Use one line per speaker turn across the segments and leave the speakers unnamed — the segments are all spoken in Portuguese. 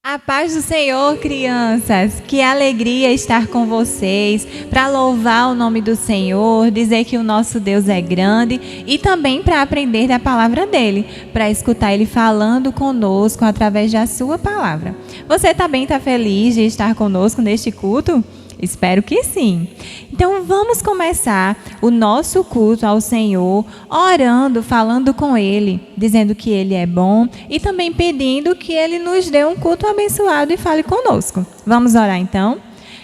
A paz do Senhor, crianças, que alegria estar com vocês para louvar o nome do Senhor, dizer que o nosso Deus é grande e também para aprender da palavra dele, para escutar ele falando conosco através da sua palavra. Você também está feliz de estar conosco neste culto? Espero que sim. Então vamos começar o nosso culto ao Senhor orando, falando com Ele, dizendo que Ele é bom e também pedindo que Ele nos dê um culto abençoado e fale conosco. Vamos orar então?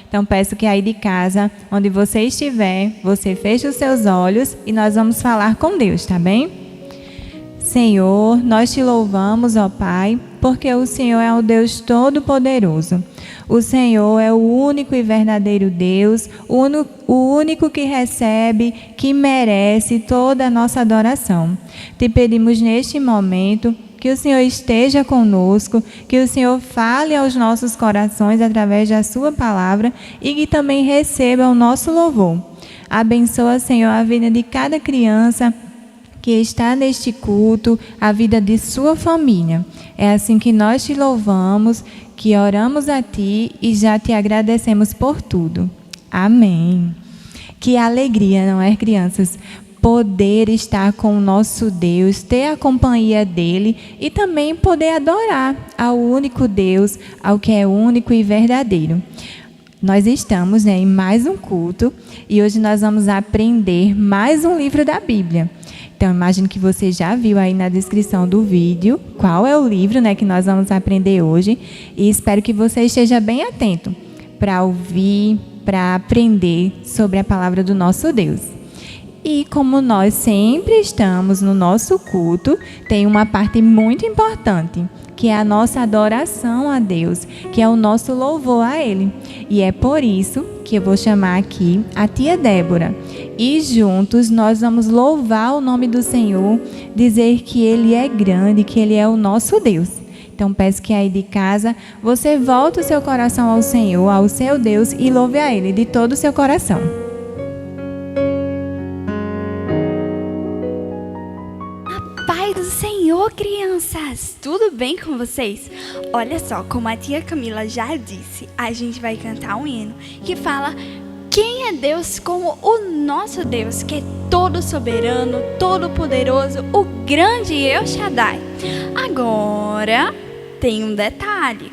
Então peço que aí de casa, onde você estiver, você feche os seus olhos e nós vamos falar com Deus, tá bem? Senhor, nós te louvamos, ó Pai, porque o Senhor é o Deus Todo-Poderoso. O Senhor é o único e verdadeiro Deus, o único que recebe, que merece toda a nossa adoração. Te pedimos neste momento que o Senhor esteja conosco, que o Senhor fale aos nossos corações através da sua palavra e que também receba o nosso louvor. Abençoa, Senhor, a vida de cada criança que está neste culto, a vida de sua família. É assim que nós te louvamos, que oramos a Ti e já te agradecemos por tudo. Amém. Que alegria, não é, crianças? Poder estar com o nosso Deus, ter a companhia dEle e também poder adorar ao único Deus, ao que é único e verdadeiro. Nós estamos em mais um culto e hoje nós vamos aprender mais um livro da Bíblia. Então, imagino que você já viu aí na descrição do vídeo qual é o livro, que nós vamos aprender hoje. E espero que você esteja bem atento para ouvir, para aprender sobre a palavra do nosso Deus. E como nós sempre estamos no nosso culto, tem uma parte muito importante, que é a nossa adoração a Deus, que é o nosso louvor a Ele. E é por isso que eu vou chamar aqui a tia Débora. E juntos nós vamos louvar o nome do Senhor, dizer que Ele é grande, que Ele é o nosso Deus. Então peço que aí de casa você volte o seu coração ao Senhor, ao seu Deus e louve a Ele de todo o seu coração.
Pai do Senhor, crianças! Tudo bem com vocês? Olha só, como a tia Camila já disse, a gente vai cantar um hino que fala quem é Deus como o nosso Deus, que é todo soberano, todo poderoso, o grande El Shaddai. Agora, tem um detalhe.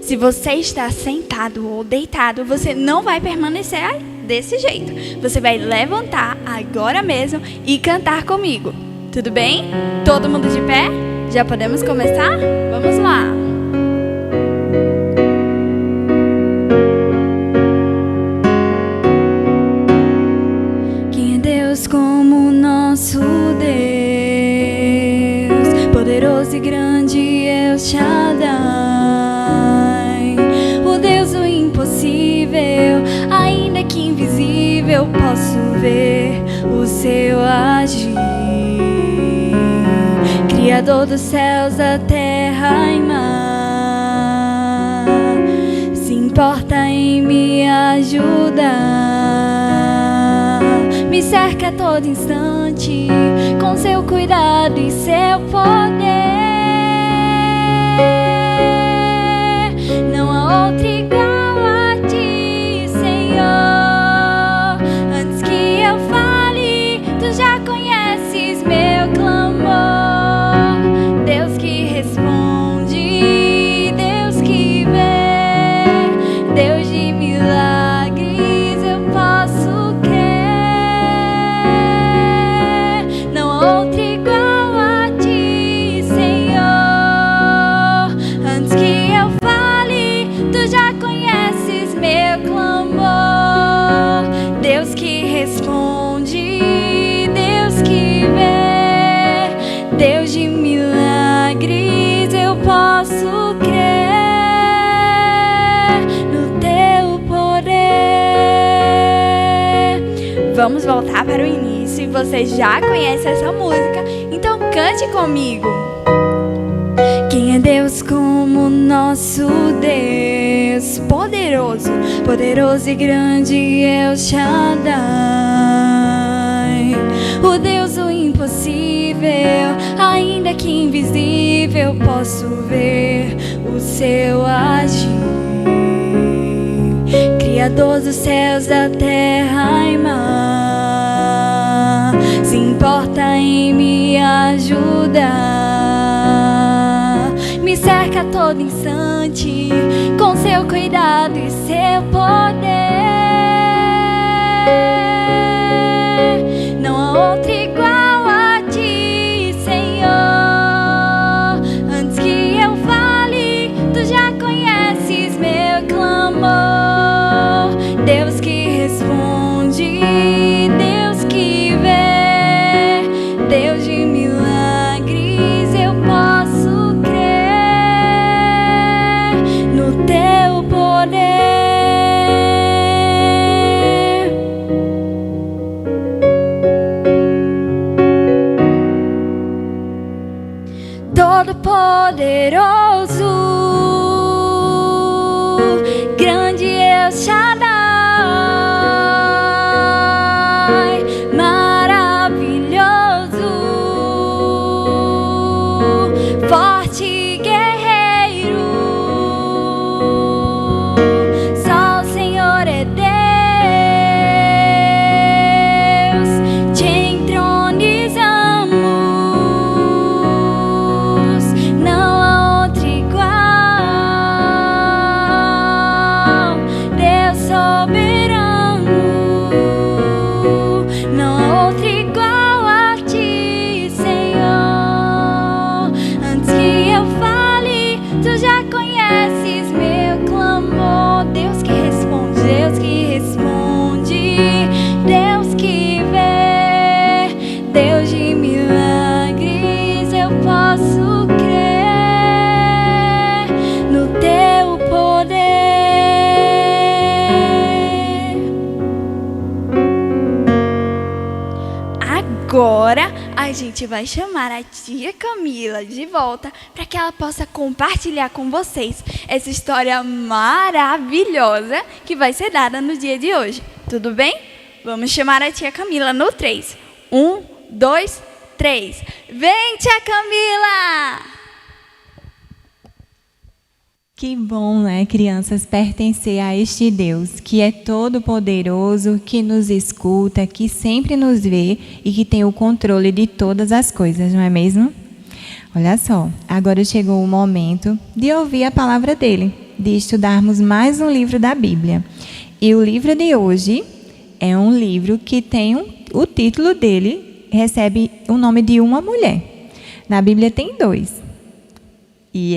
Se você está sentado ou deitado, você não vai permanecer desse jeito. Você vai levantar agora mesmo e cantar comigo. Tudo bem? Todo mundo de pé? Já podemos começar? Vamos lá! Quem é Deus como o nosso Deus? Poderoso e grande El Shaddai. O Deus do impossível, ainda que invisível, posso ver o seu agir. Criador dos céus, da terra e mar, se importa em me ajudar. Me cerca a todo instante com seu cuidado e seu poder. Não há outro igual a ti, Senhor. Antes que eu fale, tu já conheces meu clamor. Vamos voltar para o início. Você já conhece essa música, então cante comigo. Quem é Deus como nosso Deus? Poderoso, poderoso e grande El Shaddai. O Deus do impossível, ainda que invisível, posso ver o seu agir, Criador dos céus, da terra e mar, se importa em me ajudar, me cerca a todo instante com seu cuidado e seu poder. Não há outro igual a ti, Senhor. Antes que eu fale, tu já conheces meu clamor. Deus que responde, Deus que vê, Deus de milagres, eu posso crer no teu poder. Todo-Poderoso, grande El Shaddai, maravilhoso, forte guerreiro, só o Senhor é Deus, te entronizamos. Não há outro igual, Deus soberano. Não há outro igual a ti, Senhor. Antes que eu fale, tu já conheces meu clamor. Deus que responde, Deus que responde, Deus que vê, Deus de milagres, eu posso crer no teu poder. Agora a gente vai chamar a tia Camila de volta para que ela possa compartilhar com vocês essa história maravilhosa que vai ser dada no dia de hoje. Tudo bem? Vamos chamar a tia Camila no 3. 1, 2, 3. Vem, tia Camila!
Que bom, né, crianças, pertencer a este Deus que é todo-poderoso, que nos escuta, que sempre nos vê e que tem o controle de todas as coisas, não é mesmo? Olha só, agora chegou o momento de ouvir a palavra dele, de estudarmos mais um livro da Bíblia. E o livro de hoje é um livro que tem o título dele, recebe o nome de uma mulher. Na Bíblia tem 2. E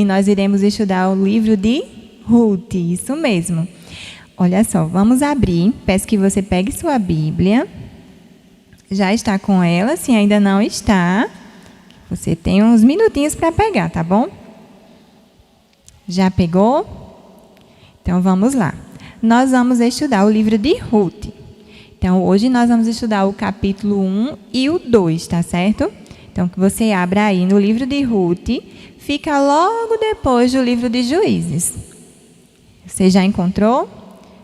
nós iremos estudar o livro de Ruth, isso mesmo. Olha só, vamos abrir. Peço que você pegue sua Bíblia. Já está com ela? Se ainda não está, você tem uns minutinhos para pegar, tá bom? Já pegou? Então, vamos lá. Nós vamos estudar o livro de Ruth. Então, hoje nós vamos estudar o capítulo 1 e o 2, tá certo? Então, que você abra aí no livro de Ruth, fica logo depois do livro de Juízes. Você já encontrou?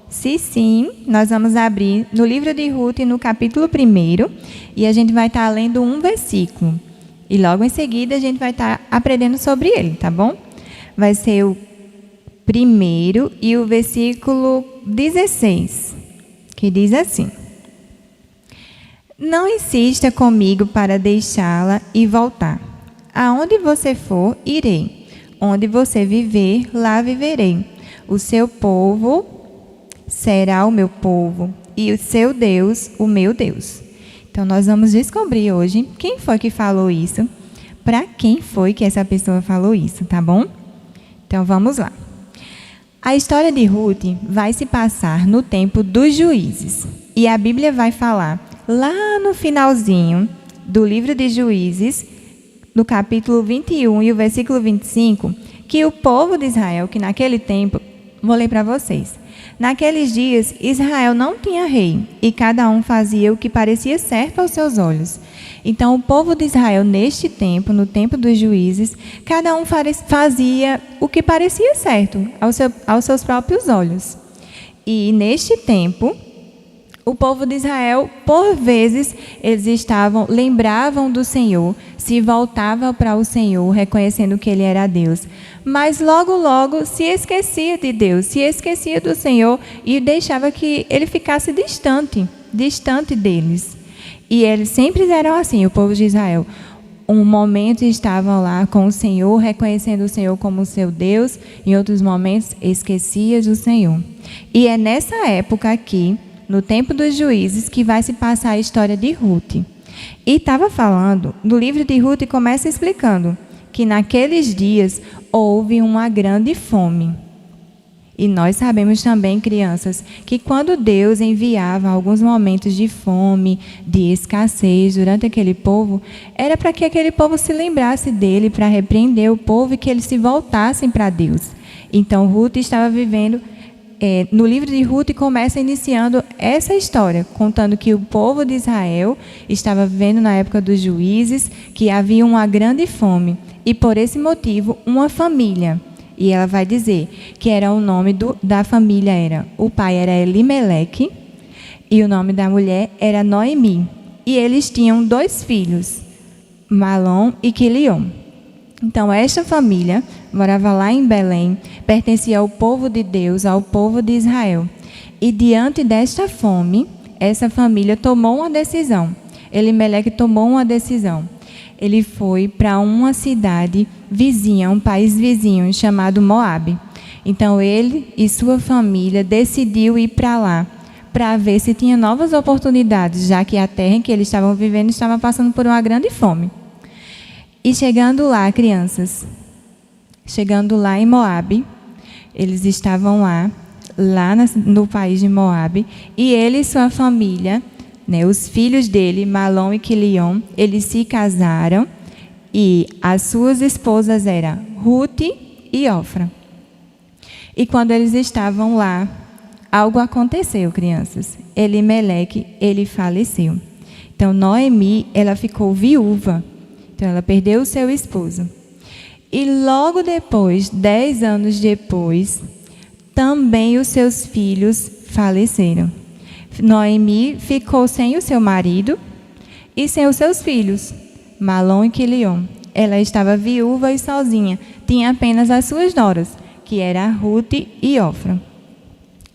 Se sim, nós vamos abrir no livro de Ruth, no capítulo 1, e a gente vai estar lendo um versículo. E logo em seguida a gente vai estar aprendendo sobre ele, tá bom? Vai ser o 1 e o versículo 16, que diz assim: Não insista comigo para deixá-la e voltar. Aonde você for, irei. Onde você viver, lá viverei. O seu povo será o meu povo, e o seu Deus, o meu Deus. Então, nós vamos descobrir hoje quem foi que falou isso, para quem foi que essa pessoa falou isso, tá bom? Então, vamos lá. A história de Ruth vai se passar no tempo dos juízes. E a Bíblia vai falar, lá no finalzinho do livro de Juízes, no capítulo 21 e o versículo 25, que o povo de Israel, que naquele tempo, vou ler para vocês, naqueles dias Israel não tinha rei, e cada um fazia o que parecia certo aos seus olhos. Então o povo de Israel, neste tempo, no tempo dos juízes, cada um fazia o que parecia certo aos seus próprios olhos. E neste tempo, o povo de Israel, por vezes, lembravam do Senhor, se voltavam para o Senhor, reconhecendo que Ele era Deus. Mas logo se esquecia de Deus, se esquecia do Senhor e deixava que Ele ficasse distante deles. E eles sempre eram assim, o povo de Israel. Um momento estavam lá com o Senhor, reconhecendo o Senhor como seu Deus, em outros momentos esquecia do Senhor. E é nessa época aqui, no tempo dos juízes, que vai se passar a história de Ruth. E estava falando, no livro de Ruth começa explicando que naqueles dias houve uma grande fome. E nós sabemos também, crianças, que quando Deus enviava alguns momentos de fome, de escassez durante aquele povo, era para que aquele povo se lembrasse dele, para repreender o povo e que eles se voltassem para Deus. Então Ruth estava vivendo... no livro de Ruth começa iniciando essa história, contando que o povo de Israel estava vivendo na época dos juízes, que havia uma grande fome, e por esse motivo uma família, e ela vai dizer que era o nome da família, o pai era Elimeleque, e o nome da mulher era Noemi, e eles tinham 2 filhos, Malom e Quilion. Então, esta família morava lá em Belém, pertencia ao povo de Deus, ao povo de Israel. E diante desta fome, essa família tomou uma decisão. Elimeleque tomou uma decisão. Ele foi para uma cidade vizinha, um país vizinho, chamado Moabe. Então, ele e sua família decidiu ir para lá, para ver se tinha novas oportunidades, já que a terra em que eles estavam vivendo estava passando por uma grande fome. E chegando lá, crianças, chegando lá em Moabe, eles estavam lá no país de Moabe, e ele e sua família, os filhos dele, Malom e Quilion, eles se casaram, e as suas esposas eram Ruth e Ofra. E quando eles estavam lá, algo aconteceu, crianças. Elimeleque, ele faleceu. Então, Noemi, ela ficou viúva. Então, ela perdeu o seu esposo. E logo depois, 10 anos depois, também os seus filhos faleceram. Noemi ficou sem o seu marido e sem os seus filhos, Malom e Quilion. Ela estava viúva e sozinha. Tinha apenas as suas noras, que eram Ruth e Ofra.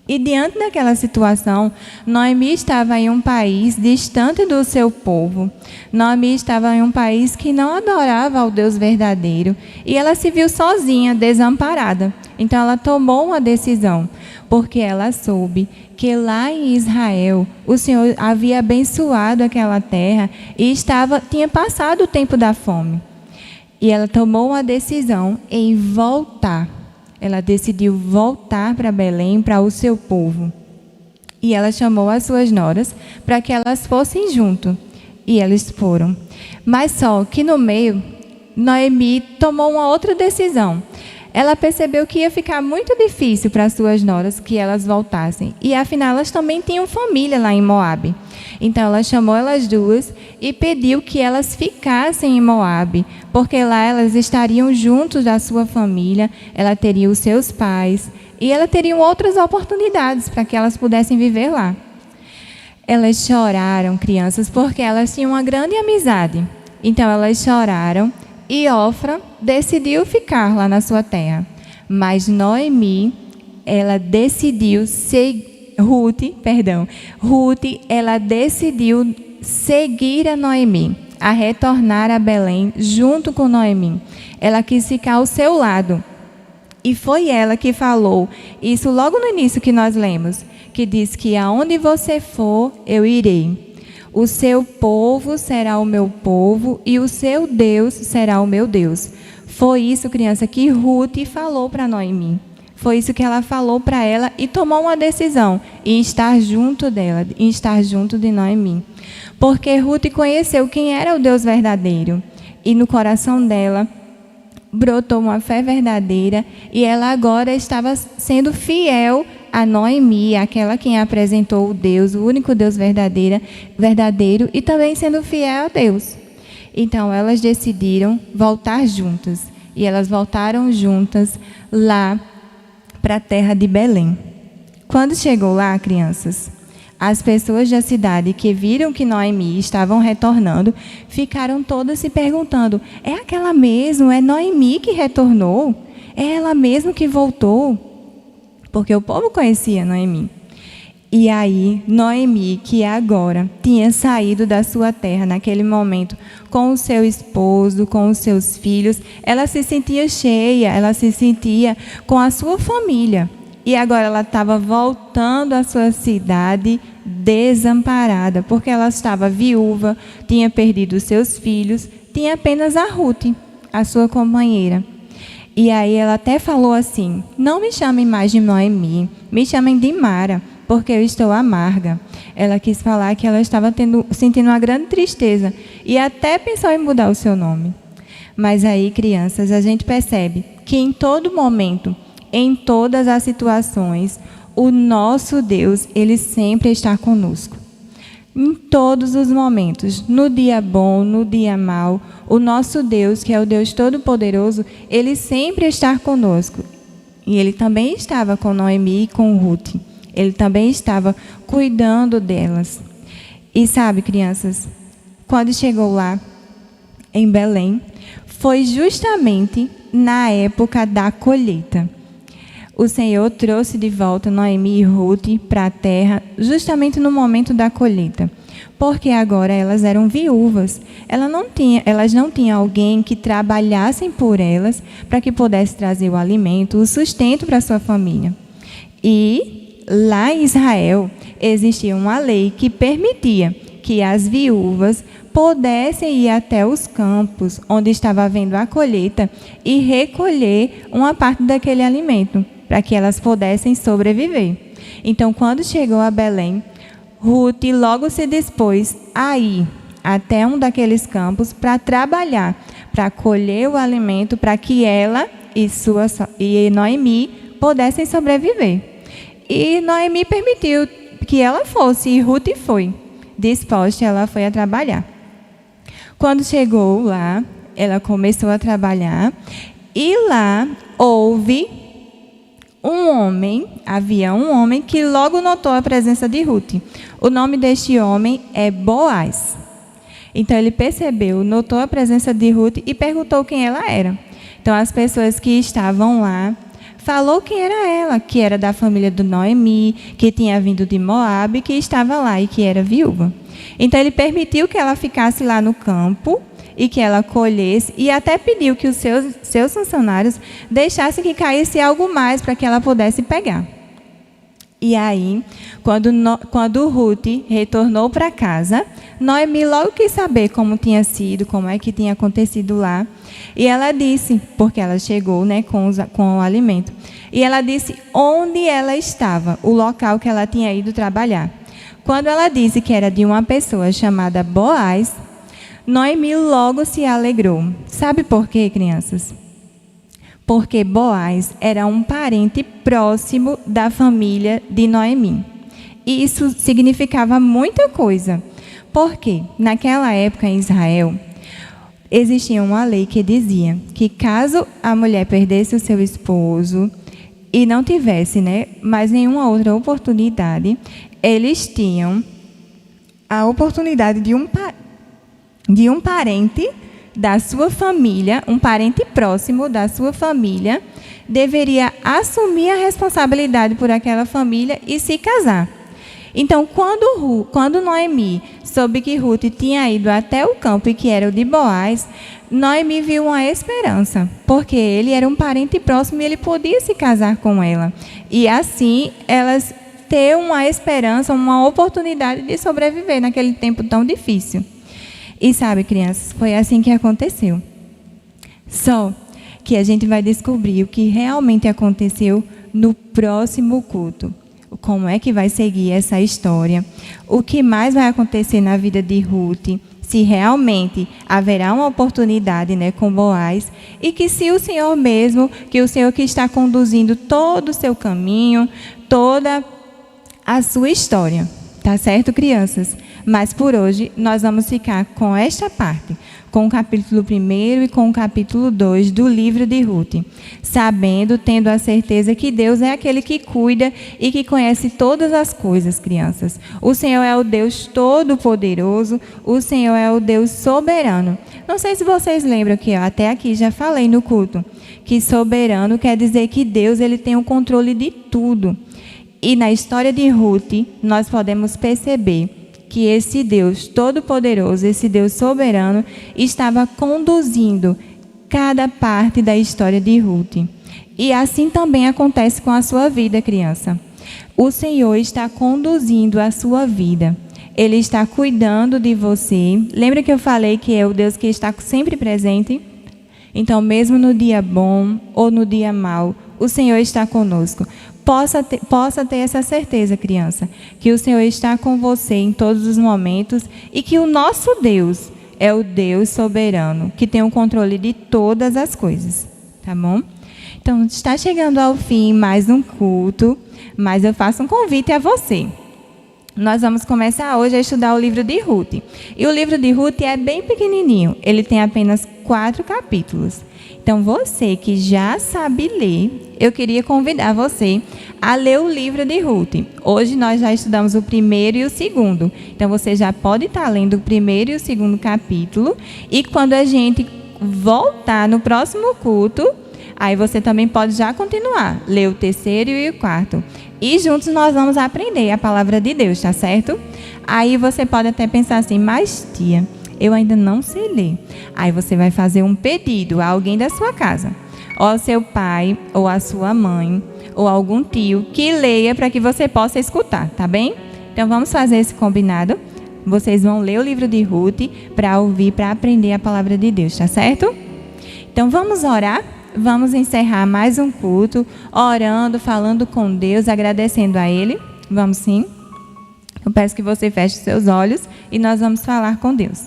E diante daquela situação, Noemi estava em um país distante do seu povo. Noemi estava em um país que não adorava ao Deus verdadeiro. E ela se viu sozinha, desamparada. Então ela tomou uma decisão, porque ela soube que lá em Israel o Senhor havia abençoado aquela terra e tinha passado o tempo da fome. E ela tomou uma decisão em voltar. Ela decidiu voltar para Belém, para o seu povo. E ela chamou as suas noras para que elas fossem junto. E elas foram. Mas só que no meio, Noemi tomou uma outra decisão. Ela percebeu que ia ficar muito difícil para as suas noras que elas voltassem. E afinal, elas também tinham família lá em Moabe. Então, ela chamou elas duas e pediu que elas ficassem em Moabe, porque lá elas estariam juntos da sua família, ela teria os seus pais e ela teria outras oportunidades para que elas pudessem viver lá. Elas choraram, crianças, porque elas tinham uma grande amizade. Então, elas choraram e Ofra decidiu ficar lá na sua terra. Mas Noemi, ela decidiu Ruth, ela decidiu seguir a Noemi, a retornar a Belém junto com Noemi. Ela quis ficar ao seu lado. E foi ela que falou, isso logo no início que nós lemos, que diz que aonde você for, eu irei. O seu povo será o meu povo e o seu Deus será o meu Deus. Foi isso, criança, que Ruth falou para Noemi. Foi isso que ela falou para ela e tomou uma decisão em estar junto dela, em estar junto de Noemi. Porque Ruth conheceu quem era o Deus verdadeiro. E no coração dela brotou uma fé verdadeira e ela agora estava sendo fiel a Noemi, aquela quem apresentou o Deus, o único Deus verdadeiro e também sendo fiel a Deus. Então elas decidiram voltar juntas e elas voltaram juntas lá para a terra de Belém. Quando chegou lá, crianças, as pessoas da cidade que viram que Noemi estavam retornando, ficaram todas se perguntando: é aquela mesmo? É Noemi que retornou? É ela mesmo que voltou? Porque o povo conhecia Noemi. E aí, Noemi, que agora tinha saído da sua terra naquele momento com o seu esposo, com os seus filhos, ela se sentia cheia, ela se sentia com a sua família. E agora ela estava voltando à sua cidade desamparada, porque ela estava viúva, tinha perdido os seus filhos, tinha apenas a Ruth, a sua companheira. E aí ela até falou assim: não me chamem mais de Noemi, me chamem de Mara, porque eu estou amarga. Ela quis falar que ela estava sentindo uma grande tristeza e até pensou em mudar o seu nome. Mas aí, crianças, a gente percebe que em todo momento, em todas as situações, o nosso Deus, Ele sempre está conosco. Em todos os momentos, no dia bom, no dia mau, o nosso Deus, que é o Deus Todo-Poderoso, Ele sempre está conosco. E Ele também estava com Noemi e com Ruth. Ele também estava cuidando delas. E sabe, crianças, quando chegou lá, em Belém, foi justamente na época da colheita. O Senhor trouxe de volta Noemi e Ruth para a terra, justamente no momento da colheita. Porque agora elas eram viúvas. Elas não tinham alguém que trabalhasse por elas para que pudesse trazer o alimento, o sustento para a sua família. E lá em Israel, existia uma lei que permitia que as viúvas pudessem ir até os campos onde estava havendo a colheita e recolher uma parte daquele alimento, para que elas pudessem sobreviver. Então, quando chegou a Belém, Ruth logo se dispôs a ir até um daqueles campos para trabalhar, para colher o alimento, para que ela e Noemi pudessem sobreviver. E Noemi permitiu que ela fosse, e Ruth foi. Disposta, ela foi a trabalhar. Quando chegou lá, ela começou a trabalhar, e lá havia um homem que logo notou a presença de Ruth. O nome deste homem é Boaz. Então ele percebeu, notou a presença de Ruth e perguntou quem ela era. Então as pessoas que estavam lá falou quem era ela, que era da família do Noemi, que tinha vindo de Moabe, que estava lá e que era viúva. Então ele permitiu que ela ficasse lá no campo e que ela colhesse, e até pediu que os seus funcionários deixassem que caísse algo mais para que ela pudesse pegar. E aí, quando Ruth retornou para casa, Noemi logo quis saber como tinha sido, como é que tinha acontecido lá. E ela disse, porque ela chegou, né, com o alimento. E ela disse onde ela estava, o local que ela tinha ido trabalhar. Quando ela disse que era de uma pessoa chamada Boaz, Noemi logo se alegrou. Sabe por quê, crianças? Porque Boaz era um parente próximo da família de Noemi. E isso significava muita coisa. Porque naquela época em Israel, existia uma lei que dizia que caso a mulher perdesse o seu esposo e não tivesse, mais nenhuma outra oportunidade, eles tinham a oportunidade de um parente da sua família, um parente próximo da sua família, deveria assumir a responsabilidade por aquela família e se casar. Então, quando Noemi soube que Ruth tinha ido até o campo e que era o de Boaz, Noemi viu uma esperança, porque ele era um parente próximo e ele podia se casar com ela. E assim, elas ter uma esperança, uma oportunidade de sobreviver naquele tempo tão difícil. E sabe, crianças, foi assim que aconteceu. Só que a gente vai descobrir o que realmente aconteceu no próximo culto. Como é que vai seguir essa história? O que mais vai acontecer na vida de Ruth? Se realmente haverá uma oportunidade, com Boaz, e que se o Senhor mesmo, que o Senhor que está conduzindo todo o seu caminho, toda a sua história. Tá certo, crianças? Mas por hoje nós vamos ficar com esta parte, com o capítulo 1 e com o capítulo 2 do livro de Ruth, sabendo, tendo a certeza que Deus é aquele que cuida e que conhece todas as coisas, crianças. O Senhor é o Deus Todo-Poderoso, o Senhor é o Deus soberano. Não sei se vocês lembram que eu até aqui já falei no culto, que soberano quer dizer que Deus ele tem o controle de tudo. E na história de Ruth, nós podemos perceber que esse Deus Todo-Poderoso, esse Deus soberano, estava conduzindo cada parte da história de Ruth. E assim também acontece com a sua vida, criança. O Senhor está conduzindo a sua vida. Ele está cuidando de você. Lembra que eu falei que é o Deus que está sempre presente? Então, mesmo no dia bom ou no dia mau, o Senhor está conosco. Possa ter essa certeza, criança, que o Senhor está com você em todos os momentos e que o nosso Deus é o Deus soberano, que tem o controle de todas as coisas, tá bom? Então, está chegando ao fim mais um culto, mas eu faço um convite a você. Nós vamos começar hoje a estudar o livro de Ruth. E o livro de Ruth é bem pequenininho, ele tem apenas 4 capítulos. Então, você que já sabe ler, eu queria convidar você a ler o livro de Ruth. Hoje nós já estudamos o 1º e o 2º. Então, você já pode estar lendo o 1º e o 2º capítulo. E quando a gente voltar no próximo culto, aí você também pode já continuar, ler o 3º e o 4º. E juntos nós vamos aprender a palavra de Deus, tá certo? Aí você pode até pensar assim, mas tia, eu ainda não sei ler. Aí você vai fazer um pedido a alguém da sua casa, ou ao seu pai, ou à sua mãe, ou algum tio, que leia para que você possa escutar, tá bem? Então vamos fazer esse combinado. Vocês vão ler o livro de Ruth para ouvir, para aprender a palavra de Deus, tá certo? Então vamos orar. Vamos encerrar mais um culto, orando, falando com Deus, agradecendo a Ele. Vamos sim? Eu peço que você feche seus olhos e nós vamos falar com Deus.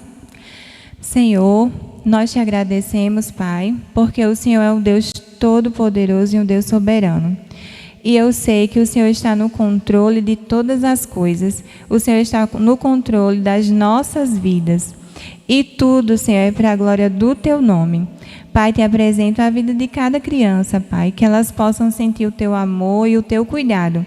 Senhor, nós te agradecemos, Pai, porque o Senhor é um Deus todo-poderoso e um Deus soberano. E eu sei que o Senhor está no controle de todas as coisas. O Senhor está no controle das nossas vidas. E tudo, Senhor, é para a glória do Teu nome. Pai, te apresento a vida de cada criança, Pai, que elas possam sentir o Teu amor e o Teu cuidado.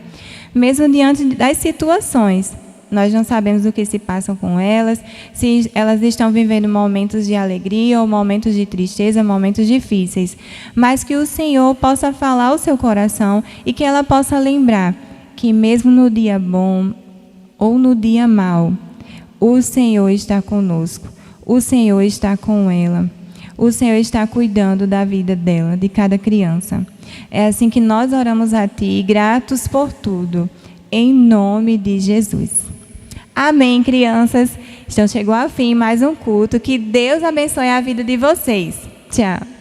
Mesmo diante das situações, nós não sabemos o que se passa com elas, se elas estão vivendo momentos de alegria ou momentos de tristeza, momentos difíceis. Mas que o Senhor possa falar ao seu coração e que ela possa lembrar que mesmo no dia bom ou no dia mau, o Senhor está conosco, o Senhor está com ela. O Senhor está cuidando da vida dela, de cada criança. É assim que nós oramos a Ti, gratos por tudo, em nome de Jesus. Amém, crianças. Então chegou ao fim mais um culto. Que Deus abençoe a vida de vocês. Tchau.